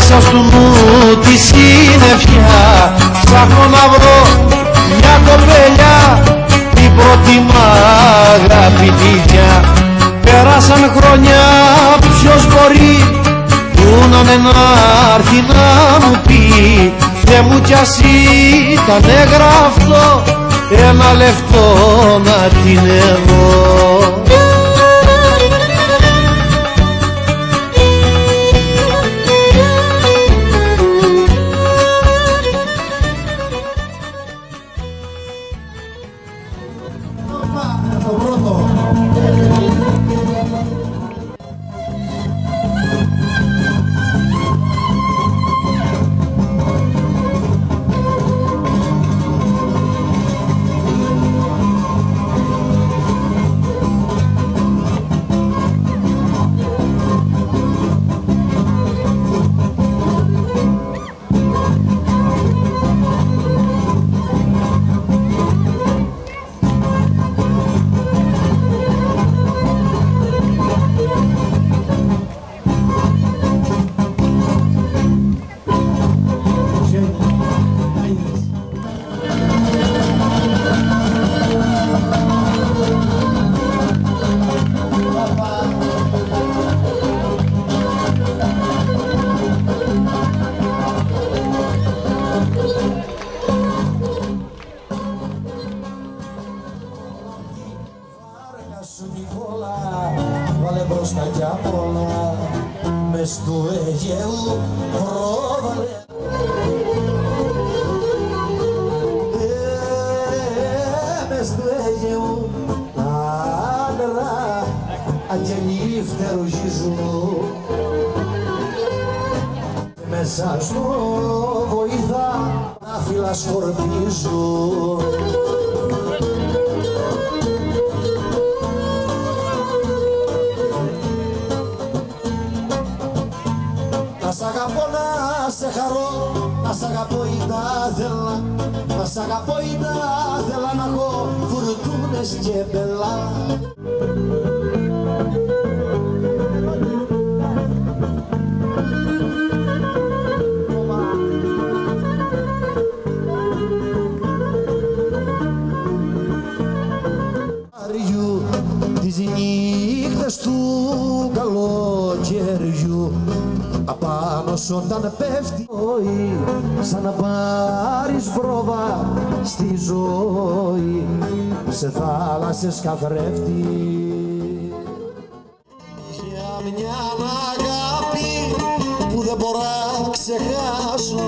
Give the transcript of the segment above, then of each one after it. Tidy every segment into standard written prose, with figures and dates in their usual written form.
Μέσα στου νου τη συννεφιά ψάχνω να βρω μια κοπελιά, την πρώτη μ' αγαπητιά. Πέρασαν χρόνια, ποιος μπορεί που να έρθει να μου πει Θεέ μου κι ας ήτανε γραφτό ένα λεπτό να την έχω. Βάλε μπροστά κι απ' όλα μες του Αιγαίου πρόβαλε. Μες του Αιγαίου άντρα αγγελοί φτερουγίζουν. Μέσα στο βοηθά τα φύλλα σκορπίζουν. Σ' αγαπώ να σε χαρώ, να σ' αγαπώ ή τα θέλα, να σ' αγαπώ ή τα θέλα να έχω φουρτούνες και μπελά. Αριού τις νύχτες του καλοκαιριού απάνω σ' όταν πέφτει σαν να πάρεις πρόβα στη ζωή σε θάλασσες καθρέφτη. Για μια αγάπη που δεν μπορώ να ξεχάσω,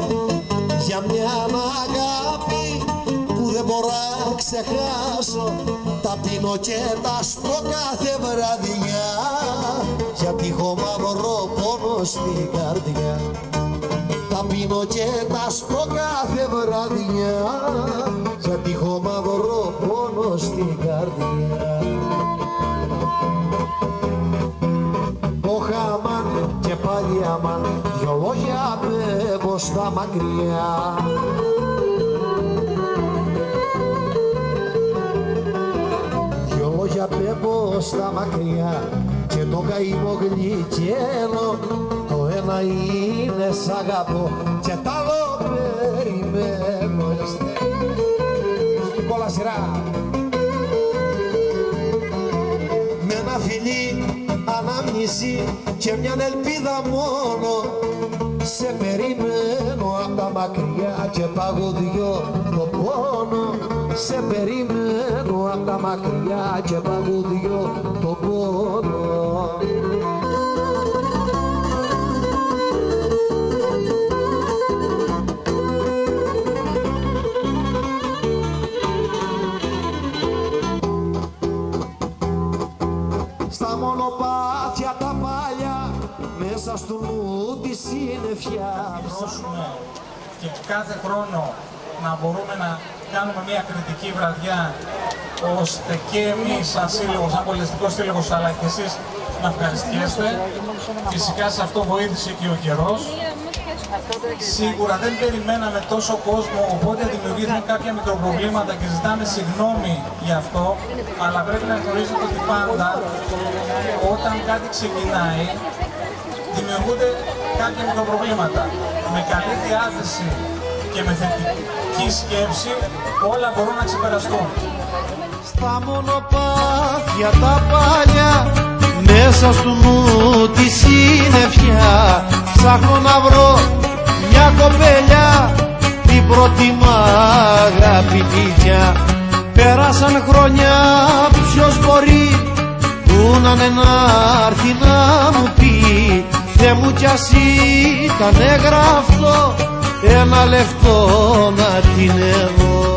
για μια αγάπη που δεν μπορώ να ξεχάσω, τα πίνω και τα σπώ κάθε βραδιά, γιατί έχω μαύρο πόνο στην καρδιά. Τα πίνω και τα σπώ κάθε βραδιά, γιατί έχω μαύρο πόνο στην καρδιά. Όχ αμάν και πάλι αμάν, δυο λόγια πέμπω στα μακριά. Δυο λόγια πέμπω στα μακριά και το καημό γλυκένω. Το ένα είναι σ' αγαπώ και τ' άλλο περιμένω. Κόλλα σειρά. Με ένα φιλί ανάμνηση και μια ελπίδα μόνο, σε περιμένω απ' τα μακριά και παγωδιώ το πόνο. Σε περιμένω απ' τα μακριά και παγωδιώ το πόνο. Στα μονοπάτια τα πάλια, μέσα στο νου τη συννεφιά. Και κάθε χρόνο να μπορούμε να κάνουμε μια κριτική βραδιά, ώστε και εμείς σαν σύλλογος, σαν πολιτιστικός σύλλογος, αλλά και εσείς να ευχαριστιέστε. Φυσικά σε αυτό βοήθησε και ο καιρός. Σίγουρα δεν περιμέναμε τόσο κόσμο, οπότε δημιουργήθηκαν κάποια μικροπροβλήματα και ζητάμε συγγνώμη γι' αυτό, αλλά πρέπει να γνωρίζετε ότι πάντα όταν κάτι ξεκινάει δημιουργούνται κάποια μικροπροβλήματα. Με καλή διάθεση και με θετική σκέψη όλα μπορούν να ξεπεραστούν. Στα μονοπάτια τα παλιά, μέσα στο νου τη συννεφιά, ψάχνω να βρω μια κοπέλια, την πρώτη μ' αγαπητιά. Πέρασαν χρόνια, ποιος μπορεί που να έρθει να μου πει, Θεέ μου κι ας ήτανε γραφτό ένα λεπτό να την έχω.